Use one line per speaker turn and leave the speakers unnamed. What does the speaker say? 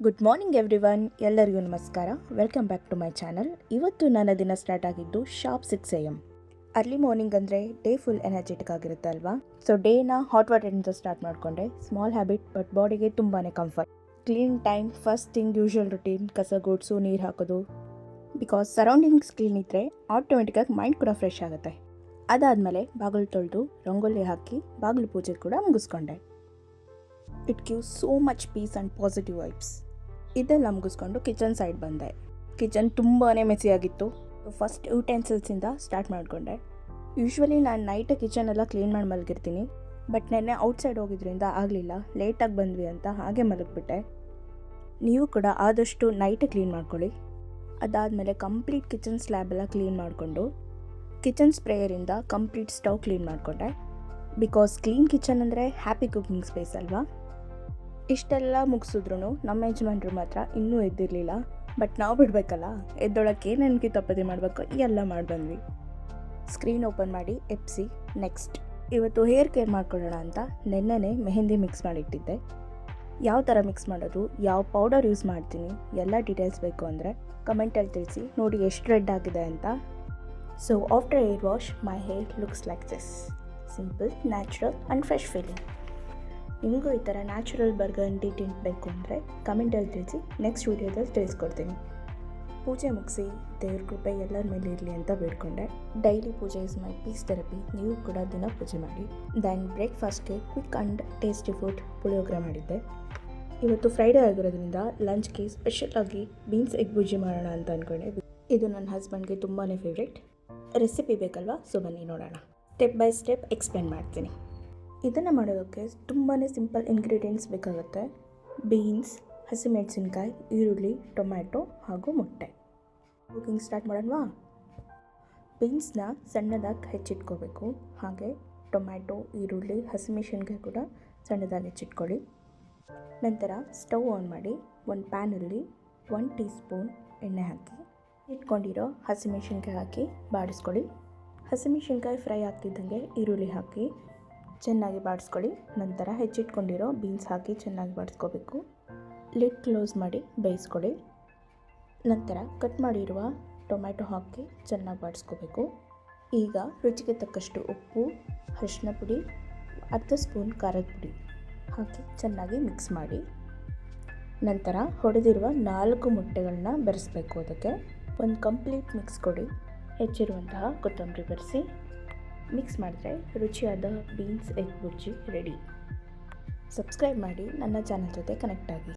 Good morning everyone, ಎಲ್ಲರಿಗೂ ನಮಸ್ಕಾರ. Welcome back to my channel. ಇವತ್ತು ನನ್ನ ದಿನ ಸ್ಟಾರ್ಟ್ ಆಗಿದ್ದು ಶಾರ್ಪ್ 6 AM. ಅರ್ಲಿ ಮಾರ್ನಿಂಗ್ ಅಂದರೆ ಡೇ ಫುಲ್ ಎನರ್ಜೆಟಿಕ್ ಆಗಿರುತ್ತೆ ಅಲ್ವಾ. ಸೊ ಡೇನ ಹಾಟ್ ವಾಟರಿಂದ ಸ್ಟಾರ್ಟ್ ಮಾಡಿಕೊಂಡೆ. ಸ್ಮಾಲ್ ಹ್ಯಾಬಿಟ್ ಬಟ್ ಬಾಡಿಗೆ ತುಂಬಾ comfort. Clean time first thing, usual routine, ಕಸ ಗುಡಿಸು, ನೀರು ಹಾಕೋದು. ಬಿಕಾಸ್ ಸರೌಂಡಿಂಗ್ಸ್ ಕ್ಲೀನ್ ಇದ್ದರೆ ಆಟೋಮೆಟಿಕಾಗಿ ಮೈಂಡ್ ಕೂಡ ಫ್ರೆಶ್ ಆಗುತ್ತೆ. ಅದಾದಮೇಲೆ ಬಾಗಿಲು ತೊಳೆದು ರಂಗೋಲಿ ಹಾಕಿ ಬಾಗಿಲು ಪೂಜೆ ಕೂಡ ಮುಗಿಸ್ಕೊಂಡೆ. It gives so much peace and positive vibes. ಇದೆಲ್ಲ ಮುಗಿಸ್ಕೊಂಡು ಕಿಚನ್ ಸೈಡ್ ಬಂದೆ. ಕಿಚನ್ ತುಂಬಾ ಮೆಸಿಯಾಗಿತ್ತು. ಫಸ್ಟ್ ಯುಟೆನ್ಸಿಲ್ಸಿಂದ ಸ್ಟಾರ್ಟ್ ಮಾಡಿಕೊಂಡೆ. ಯೂಶ್ವಲಿ ನಾನು ನೈಟ್ ಕಿಚನ್ ಎಲ್ಲ ಕ್ಲೀನ್ ಮಾಡಿ ಮಲಗಿರ್ತೀನಿ, ಬಟ್ ನೆನ್ನೆ ಔಟ್ಸೈಡ್ ಹೋಗಿದ್ರಿಂದ ಆಗಲಿಲ್ಲ, ಲೇಟಾಗಿ ಬಂದ್ವಿ ಅಂತ ಹಾಗೆ ಮಲಗಿಬಿಟ್ಟೆ. ನೀವು ಕೂಡ ಆದಷ್ಟು ನೈಟ್ ಕ್ಲೀನ್ ಮಾಡ್ಕೊಳ್ಳಿ. ಅದಾದಮೇಲೆ ಕಂಪ್ಲೀಟ್ ಕಿಚನ್ ಸ್ಲ್ಯಾಬೆಲ್ಲ ಕ್ಲೀನ್ ಮಾಡಿಕೊಂಡು ಕಿಚನ್ ಸ್ಪ್ರೇಯರಿಂದ ಕಂಪ್ಲೀಟ್ ಸ್ಟವ್ ಕ್ಲೀನ್ ಮಾಡಿಕೊಂಡೆ. ಬಿಕಾಸ್ ಕ್ಲೀನ್ ಕಿಚನ್ ಅಂದರೆ ಹ್ಯಾಪಿ ಕುಕಿಂಗ್ ಸ್ಪೇಸ್ ಅಲ್ವಾ. ಇಷ್ಟೆಲ್ಲ ಮುಗಿಸಿದ್ರು ನಮ್ಮ ಯಜಮಾನ್ರು ಮಾತ್ರ ಇನ್ನೂ ಎದ್ದಿರಲಿಲ್ಲ. ಬಟ್ ನಾವು ಬಿಡಬೇಕಲ್ಲ, ಎದ್ದೊಳಕ್ಕೆ ನನಗೆ ತಪ್ಪದೆ ಮಾಡಬೇಕು, ಎಲ್ಲ ಮಾಡಿ ಬಂದ್ವಿ. ಸ್ಕ್ರೀನ್ ಓಪನ್ ಮಾಡಿ ಎಪ್ಸಿ ನೆಕ್ಸ್ಟ್. ಇವತ್ತು ಹೇರ್ ಕೇರ್ ಮಾಡ್ಕೊಳ್ಳೋಣ ಅಂತ ನೆನ್ನೆನೇ ಮೆಹಂದಿ ಮಿಕ್ಸ್ ಮಾಡಿಟ್ಟಿದ್ದೆ. ಯಾವ ಥರ ಮಿಕ್ಸ್ ಮಾಡೋದು, ಯಾವ ಪೌಡರ್ ಯೂಸ್ ಮಾಡ್ತೀನಿ, ಎಲ್ಲ ಡೀಟೇಲ್ಸ್ ಬೇಕು ಅಂದರೆ ಕಮೆಂಟಲ್ಲಿ ತಿಳಿಸಿ. ನೋಡಿ ಎಷ್ಟು ರೆಡ್ ಆಗಿದೆ ಅಂತ. So after hair wash my hair looks like this. Simple, natural and fresh feeling. ನಿಮಗೂ ಈ ಥರ ನ್ಯಾಚುರಲ್ ಬರ್ಗಂಡಿ ಟಿಂಟ್ ಬೇಕು ಅಂದರೆ ಕಮೆಂಟಲ್ಲಿ ತಿಳಿಸಿ, ನೆಕ್ಸ್ಟ್ ವೀಡಿಯೋದಲ್ಲಿ ತಿಳಿಸ್ಕೊಡ್ತೀನಿ. ಪೂಜೆ ಮುಗಿಸಿ ದೇವ್ರ ಕೃಪೆ ಎಲ್ಲರ ಮೇಲೆ ಇರಲಿ ಅಂತ ಬೇಡ್ಕೊಂಡೆ. ಡೈಲಿ ಪೂಜೆ ಇಸ್ ಮೈ ಪೀಸ್ ಥೆರಪಿ. ನೀವು ಕೂಡ ದಿನ ಪೂಜೆ ಮಾಡಿ. ದೆನ್ ಬ್ರೇಕ್ಫಾಸ್ಟ್ಗೆ quick and tasty food puliyogare ಮಾಡಿದ್ದೆ. ಇವತ್ತು ಫ್ರೈಡೇ ಆಗಿರೋದ್ರಿಂದ ಲಂಚ್ಗೆ ಸ್ಪೆಷಲಾಗಿ ಬೀನ್ಸ್ ಎಗ್ ಬುಜ್ಜಿ ಮಾಡೋಣ ಅಂತ ಅಂದ್ಕೊಂಡೆ. ಇದು ನನ್ನ ಹಸ್ಬೆಂಡ್ಗೆ ತುಂಬಾ ಫೇವ್ರೇಟ್. ರೆಸಿಪಿ ಬೇಕಲ್ವಾ, ಸೊ ಬನ್ನಿ ನೋಡೋಣ. ಸ್ಟೆಪ್ ಬೈ ಸ್ಟೆಪ್ ಎಕ್ಸ್ಪ್ಲೇನ್ ಮಾಡ್ತೀನಿ. ಇದನ್ನು ಮಾಡೋದಕ್ಕೆ ತುಂಬಾ ಸಿಂಪಲ್ ಇಂಗ್ರೀಡಿಯೆಂಟ್ಸ್ ಬೇಕಾಗುತ್ತೆ. ಬೀನ್ಸ್, ಹಸಿಮೆಣಸಿನ್ಕಾಯಿ, ಈರುಳ್ಳಿ, ಟೊಮ್ಯಾಟೊ ಹಾಗೂ ಮೊಟ್ಟೆ. Cooking start ಮಾಡೋಣವಾ? ಬೀನ್ಸ್ನ ಸಣ್ಣದಾಗಿ ಹೆಚ್ಚಿಟ್ಕೋಬೇಕು. ಹಾಗೆ ಟೊಮ್ಯಾಟೊ, ಈರುಳ್ಳಿ, ಹಸಿಮೆಣಸಿನ್ಕಾಯಿ ಕೂಡ ಸಣ್ಣದಾಗಿ ಹೆಚ್ಚಿಟ್ಕೊಳ್ಳಿ. ನಂತರ ಸ್ಟವ್ ಆನ್ ಮಾಡಿ ಒಂದು ಪ್ಯಾನಲ್ಲಿ 1 ಟೀ ಸ್ಪೂನ್ ಎಣ್ಣೆ ಹಾಕಿ ಇಟ್ಕೊಂಡಿರೋ ಹಸಿಮೆಣಸಿನ್ಕಾಯಿ ಹಾಕಿ ಬಾಡಿಸ್ಕೊಳ್ಳಿ. ಹಸಿಮೆಣಸಿನ್ಕಾಯಿ ಫ್ರೈ ಆಗ್ತಿದ್ದಂಗೆ ಈರುಳ್ಳಿ ಹಾಕಿ ಚೆನ್ನಾಗಿ ಬಾಡಿಸ್ಕೊಳ್ಳಿ. ನಂತರ ಹೆಚ್ಚಿಟ್ಕೊಂಡಿರೋ ಬೀನ್ಸ್ ಹಾಕಿ ಚೆನ್ನಾಗಿ ಬಾಡಿಸ್ಕೋಬೇಕು. ಲಿಡ್ ಕ್ಲೋಸ್ ಮಾಡಿ ಬೇಯಿಸ್ಕೊಳ್ಳಿ. ನಂತರ ಕಟ್ ಮಾಡಿರುವ ಟೊಮ್ಯಾಟೊ ಹಾಕಿ ಚೆನ್ನಾಗಿ ಬಾಡಿಸ್ಕೋಬೇಕು. ಈಗ ರುಚಿಗೆ ತಕ್ಕಷ್ಟು ಉಪ್ಪು, ಅರಿಶಿನ ಪುಡಿ, ಅರ್ಧ ಸ್ಪೂನ್ ಖಾರದ ಪುಡಿ ಹಾಕಿ ಚೆನ್ನಾಗಿ ಮಿಕ್ಸ್ ಮಾಡಿ. ನಂತರ ಹೊಡೆದಿರುವ 4 ಮೊಟ್ಟೆಗಳನ್ನ ಬೆರೆಸಬೇಕು. ಅದಕ್ಕೆ ಒಂದು ಕಂಪ್ಲೀಟ್ ಮಿಕ್ಸ್ ಕೊಡಿ. ಹೆಚ್ಚಿರುವಂತಹ ಕೊತ್ತಂಬರಿ ಬೆರೆಸಿ ಮಿಕ್ಸ್ ಮಾಡಿದ್ರೆ ರುಚಿಯಾದ beans egg bhurji ready. Subscribe ಮಾಡಿ, ನನ್ನ ಚಾನಲ್ ಜೊತೆ ಕನೆಕ್ಟ್ ಆಗಿ.